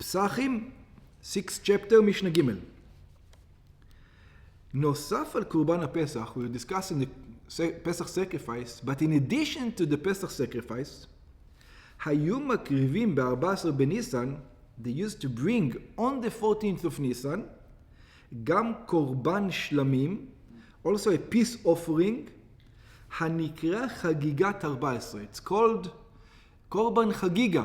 Pesachim, 6th chapter, Mishnah Gimel. נוסף על קורבן הפסח, we're discussing the Pesach sacrifice, but in addition to the Pesach sacrifice, היו מקריבים ב-14 בניסן, they used to bring on the 14th of Nisan, גם קורבן שלמים, also a peace offering, הנקרא חגיגת 14. It's called קורבן חגיגה.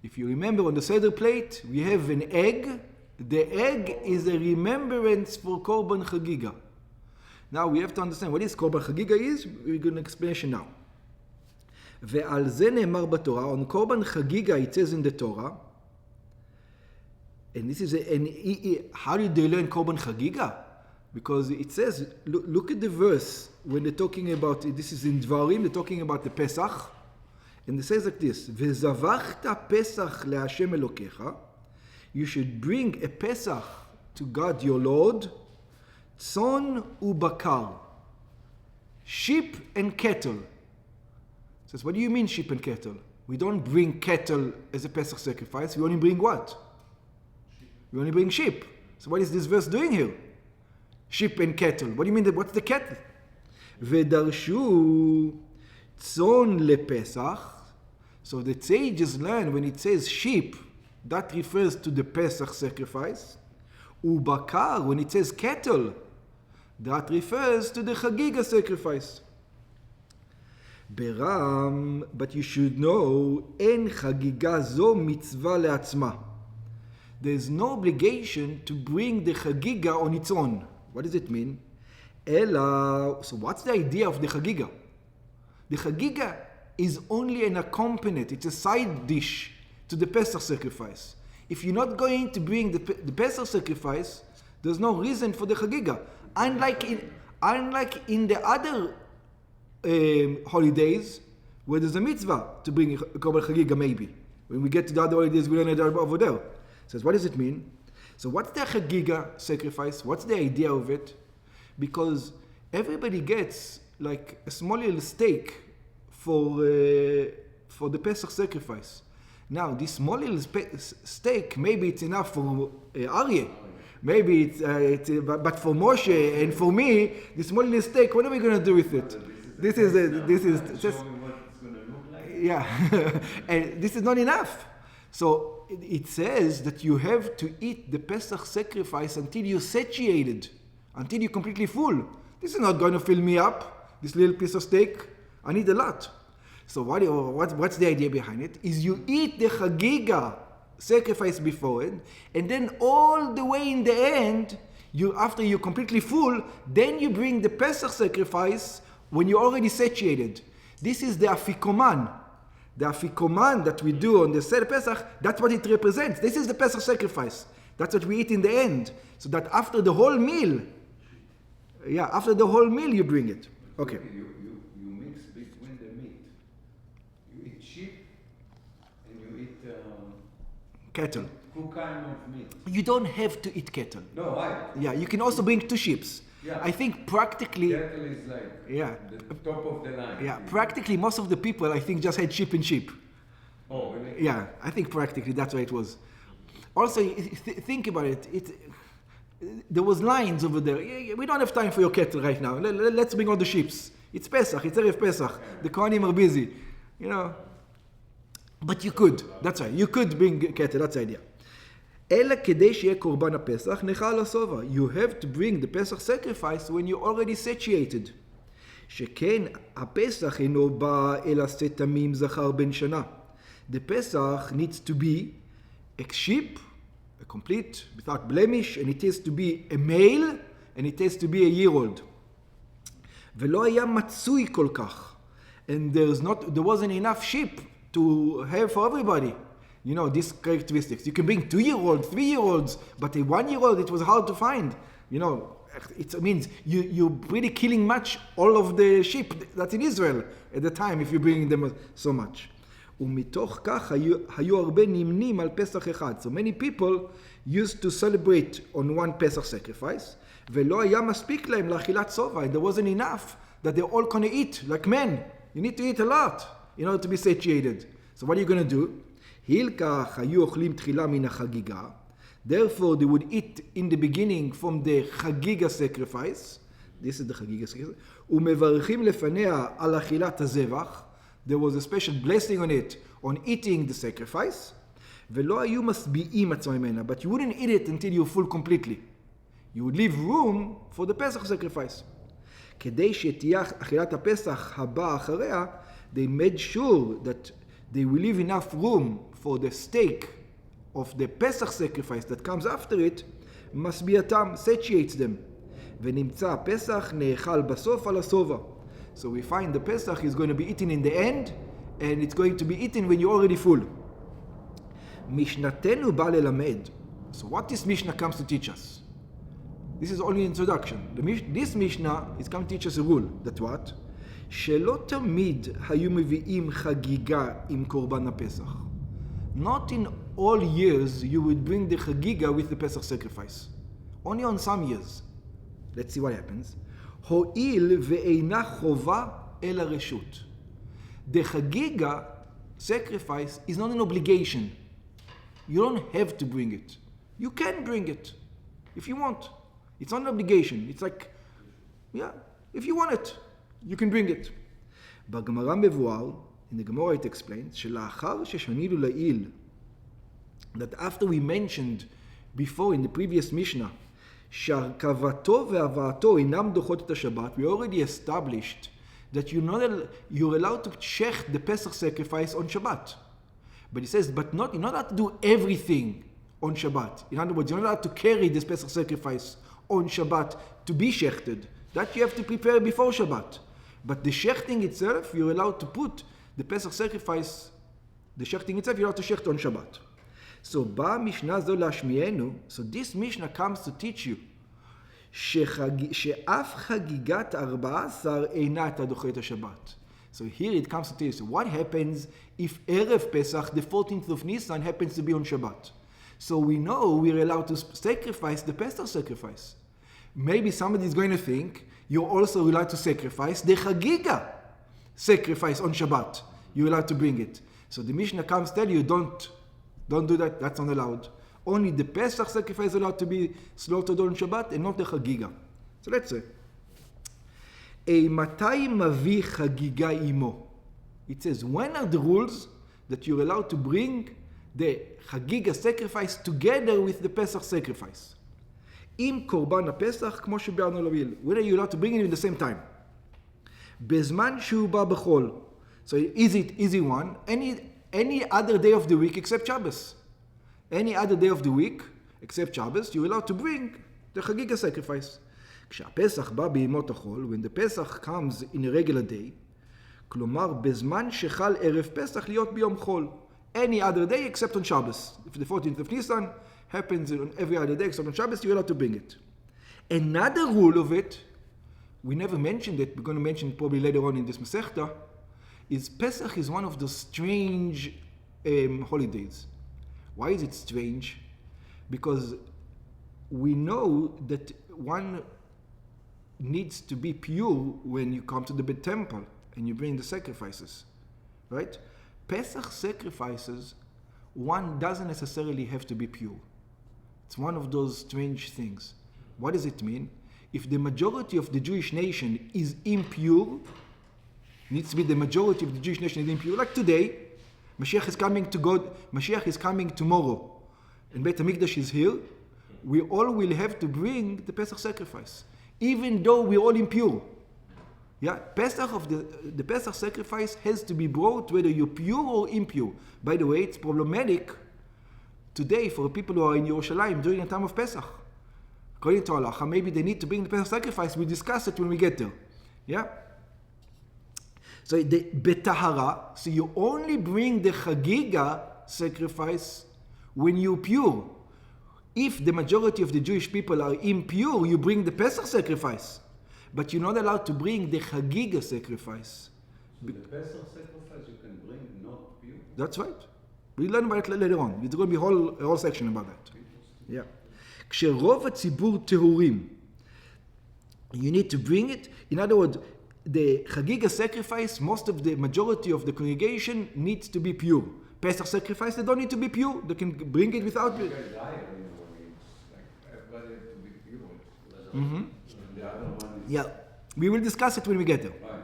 If you remember on the Seder plate, we have an egg. The egg is a remembrance for Korban Chagigah. Now we have to understand what is Korban Chagigah is. We're going to explain it now. ועל זה נאמר בתורה, on Korban Chagigah it says in the Torah, and this is how do they learn Korban Chagigah? Because it says, look at the verse when they're talking about, this is in Dvarim, they're talking about the Pesach, and it says like this, וזבחת פסח להשם אלוקיך, you should bring a Pesach to God your Lord, tzon ubakar, sheep and cattle. It says, what do you mean sheep and cattle? We don't bring cattle as a Pesach sacrifice, we only bring what? We only bring sheep. So what is this verse doing here? Sheep and cattle. What do you mean, what's the cattle? ודרשו tzon lepesach. So the sages learn when it says sheep, that refers to the Pesach sacrifice. Ubakar, when it says cattle, that refers to the Chagigah sacrifice. Beram, but you should know, en Chagigah zo mitzvah le'atzma. There is no obligation to bring the Chagigah on its own. What does it mean? Ela, so what's the idea of the Chagigah? The Chagigah is only an accompaniment, it's a side dish to the Pesach sacrifice. If you're not going to bring the Pesach sacrifice, there's no reason for the Chagigah. Unlike in the other holidays, where there's a mitzvah to bring a Korban Chagigah maybe. When we get to the other holidays, we learn it over there. It says, what does it mean? So what's the Chagigah sacrifice? What's the idea of it? Because everybody gets like a small little steak for the Pesach sacrifice. Now, this small little steak, maybe it's enough for Aryeh. Maybe but for Moshe and for me, this small little steak, what are we going to do with it? This is just, yeah, and this is not enough. So it says that you have to eat the Pesach sacrifice until you're satiated, until you're completely full. This is not going to fill me up, this little piece of steak. I need a lot. So what's the idea behind it? Is you eat the Chagigah sacrifice before it, and then all the way in the end, after you're completely full, then you bring the Pesach sacrifice when you're already satiated. This is the afikoman. The afikoman that we do on the Seder Pesach, that's what it represents. This is the Pesach sacrifice. That's what we eat in the end. So that after the whole meal, you bring it. Okay. Cattle. What kind of meat? You don't have to eat cattle. No, why? Yeah, you can also bring 2 sheep. Yeah. I think practically... Cattle is like the top of the line. Yeah, practically most of the people I think just had sheep and sheep. Oh, really? Yeah, I think practically that's what it was. Also, think about it. There was lines over there. We don't have time for your cattle right now. Let's bring all the sheep. It's Pesach, it's Erev Pesach. The Kohanim are busy. You know... But you could, that's right, you could bring cattle, that's the idea. אלא כדי שיהיה קורבן הפסח, נאכל השובע. You have to bring the Pesach sacrifice when you're already satiated. שכן הפסח אינו בא אלא שאת תמים זכר בן שנה. The Pesach needs to be a sheep, a complete, without blemish, and it has to be a male, and it has to be a year-old. ולא היה מצוי כל כך. And there wasn't enough sheep to have for everybody, you know, these characteristics. You can bring 2-year-olds, 3-year-olds, but a 1-year-old, it was hard to find. You know, it means you're really killing much all of the sheep that's in Israel at the time if you're bringing them so much. ומתוך כך היו הרבה נמנים על פסח אחד. So many people used to celebrate on one Pesach sacrifice, ולא היה מספיק להם לאכילת שובע. There wasn't enough that they're all going to eat like men. You need to eat a lot in order to be satiated. So what are you going to do? הילקח היו אוכלים תחילה מן החגיגה. Therefore they would eat in the beginning from the Chagigah sacrifice. This is the Chagigah sacrifice. ומברכים לפניה על אכילת הזבח. There was a special blessing on it, on eating the sacrifice. ולא היו משביעים עצמם ממנה, but you wouldn't eat it until you're full completely. You would leave room for the Pesach sacrifice. כדי שתהיה אכילת הפסח הבאה אחריה, they made sure that they will leave enough room for the steak of the Pesach sacrifice that comes after it, משביעתם, satiates them. ונמצא הפסח נאכל בסוף על השובע. So we find the Pesach is going to be eaten in the end, and it's going to be eaten when you're already full. משנתנו בא ללמד. So what this Mishnah comes to teach us? This is only introduction. This Mishnah is coming to teach us a rule. That what? שלא תמיד היו מביאים חגיגה עם קורבן הפסח. Not in all years you would bring the Chagigah with the Pesach sacrifice. Only on some years. Let's see what happens. הואיל ואינה חובה אלא רשות. The Chagigah sacrifice is not an obligation. You don't have to bring it. You can bring it if you want. It's not an obligation. It's like, yeah, if you want it, you can bring it. בגמרא מבואר, in the Gemara it explains, שלאחר ששנינו לעיל, that after we mentioned before in the previous Mishnah, שהרכבתו והבאתו אינם דוחות את השבת, we already established that you're allowed to shecht the Pesach sacrifice on Shabbat. But he says, but you're not allowed to do everything on Shabbat. In other words, you're not allowed to carry this Pesach sacrifice on Shabbat to be shechted. That you have to prepare before Shabbat. But the shechting itself, you're allowed to put the Pesach sacrifice, the shechting itself, you're allowed to shecht on Shabbat. So, באה משנה זו להשמיענו, so this Mishnah comes to teach you, שאף חגיגת 14 אינה אתה דוחה את השבת. So here it comes to tell you, what happens if Erev Pesach, the 14th of Nisan, happens to be on Shabbat? So we know we're allowed to sacrifice the Pesach sacrifice. Maybe somebody is going to think you're also allowed to sacrifice the Chagigah sacrifice on Shabbat. You're allowed to bring it. So the Mishnah comes to tell you, don't do that, that's not allowed. Only the Pesach sacrifice is allowed to be slaughtered on Shabbat and not the Chagigah. So let's say, מתי מביא חגיגה עמו? It says, when are the rules that you're allowed to bring the Chagigah sacrifice together with the Pesach sacrifice? עם קורבן הפסח, כמו שביארנו לעיל. When are you allowed to bring it in the same time? בזמן שהוא בא בחול. So easy one. Any other day of the week except Shabbos. Any other day of the week except Shabbos, you're allowed to bring the Chagigah sacrifice. כשהפסח בא בימות החול, when the Pesach comes in a regular day, כלומר, בזמן שחל ערב פסח להיות ביום חול. Any other day except on Shabbos. If the 14th of Nisan happens on every other day except on Shabbos, you're allowed to bring it. Another rule of it, we never mentioned it, we're going to mention it probably later on in this Masechta, is Pesach is one of the strange holidays. Why is it strange? Because we know that one needs to be pure when you come to the temple and you bring the sacrifices, right? Pesach sacrifices, one doesn't necessarily have to be pure. It's one of those strange things. What does it mean? If the majority of the Jewish nation is impure, needs to be the majority of the Jewish nation is impure, like today, Mashiach is coming to God, Mashiach is coming tomorrow, and Beit HaMikdash is here, we all will have to bring the Pesach sacrifice, even though we're all impure. Yeah, Pesach of the Pesach sacrifice has to be brought whether you're pure or impure. By the way, it's problematic today for people who are in Yerushalayim during the time of Pesach. According to Allah, maybe they need to bring the Pesach sacrifice. We discuss it when we get there. Yeah? So the betahara, so you only bring the Chagigah sacrifice when you're pure. If the majority of the Jewish people are impure, you bring the Pesach sacrifice. But you're not allowed to bring the Chagigah sacrifice. The Pesach sacrifice you can bring not pure? That's right. We learn about it later on. There's going to be a whole section about that. Yeah. כשרוב הציבור טהורים, you need to bring it. In other words, the Chagigah sacrifice, majority of the congregation needs to be pure. Pesach sacrifice, they don't need to be pure. They can bring it without... You guys die, you know, it's like everybody has to be pure. Mm-hmm. And the other one is... Yeah, we will discuss it when we get there. Right.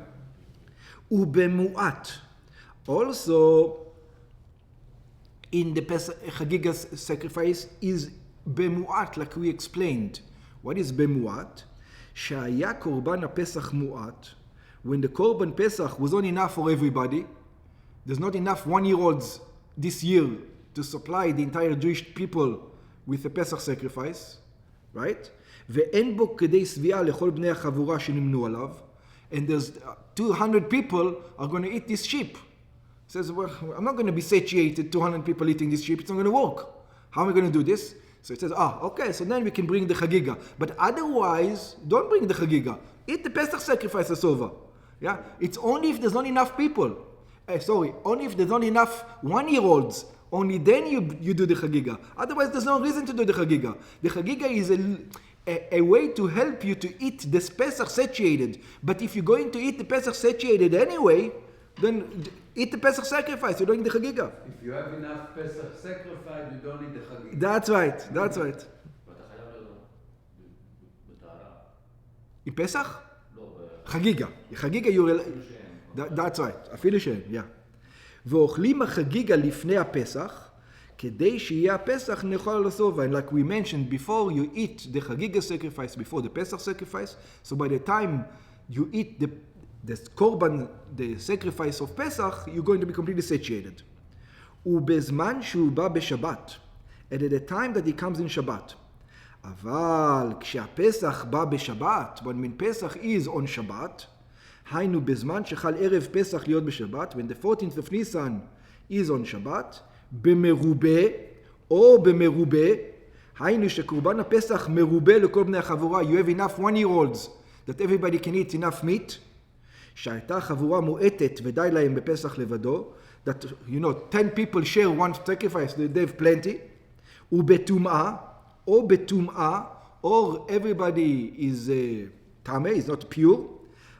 Ubemuat. Also, in the Chagigah sacrifice is bemuat, like we explained. What is bemuat? Shaya korban pesach muat. When the korban pesach was not enough for everybody, there's not enough 1-year-olds this year to supply the entire Jewish people with a Pesach sacrifice, right? ואין בו כדי שביעה לכל בני החבורה שנמנו עליו, and there's 200 people are going to eat this sheep. Says, well, I'm not going to be satiated, 200 people eating this sheep, it's not going to work. How am I going to do this? So it says, okay, so then we can bring the Chagigah. But otherwise, don't bring the Chagigah. Eat the Pesach sacrifice as over. Yeah? It's only if there's not enough people. Only if there's not enough 1-year-olds, only then you do the Chagigah. Otherwise, there's no reason to do the Chagigah. The Chagigah is a way to help you to eat this Pesach satiated. But if you're going to eat the Pesach satiated anyway, then eat the Pesach sacrifice. You're doing the Chagigah. If you have enough Pesach sacrifice, you don't need the Chagigah. That's right. In Pesach? Chagigah. Chagigah, you're... That's right. אפילו שאין, yeah. ואוכלים החגיגה לפני הפסח, כדי שיהיה הפסח נאכל על הסובה. And like we mentioned before, you eat the Chagigah sacrifice before the Pesach sacrifice. So by the time you eat the korban, the sacrifice of Pesach, you're going to be completely satiated. ובזמן שהוא בא בשבת, and at the time that he comes in Shabbat. אבל כשהפסח בא בשבת, when Pesach is on Shabbat, היינו בזמן שחל ערב פסח להיות בשבת, when the 14th of Nisan is on Shabbat, במרובה או במרובה, היינו שקורבן הפסח מרובה לכל בני החבורה, you have enough 1-year-olds that everybody can eat enough meat, שהייתה חבורה מועטת ודי להם בפסח לבדו, that 10 people share one sacrifice, they have plenty, ובטומאה, או בטומאה, or everybody is טמא, is not pure,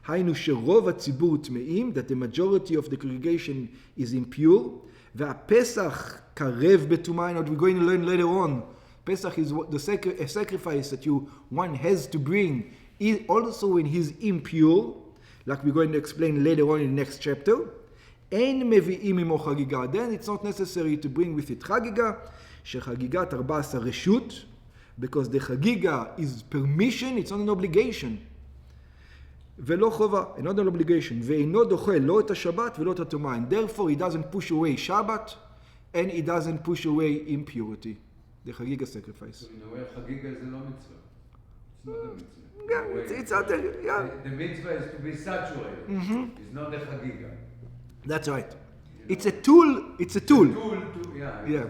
היינו שרוב הציבור טמאים, that the majority of the congregation is impure, והפסח קרב בטומאה, and we're going to learn later on, Pesach is a sacrifice that one has to bring, also when he's impure, like we're going to explain later on in the next chapter, אין מביאים עמו חגיגה, then it's not necessary to bring with it חגיגה, שחגיגת 14 רשות, because the חגיגה is permission, it's not an obligation. ולא חובה, not an obligation, ואינו דוחה לא את השבת ולא את הטומאה, and therefore he doesn't push away Shabbat, and he doesn't push away impurity, the Chagigah sacrifice. So in a way, Chagigah is no mitzvah. It's not a mitzvah. Yeah, it's out there, yeah. The mitzvah is to be saturated. Mm-hmm. It's not the Chagigah. That's right. It's a tool. Tool to, yeah. Yeah.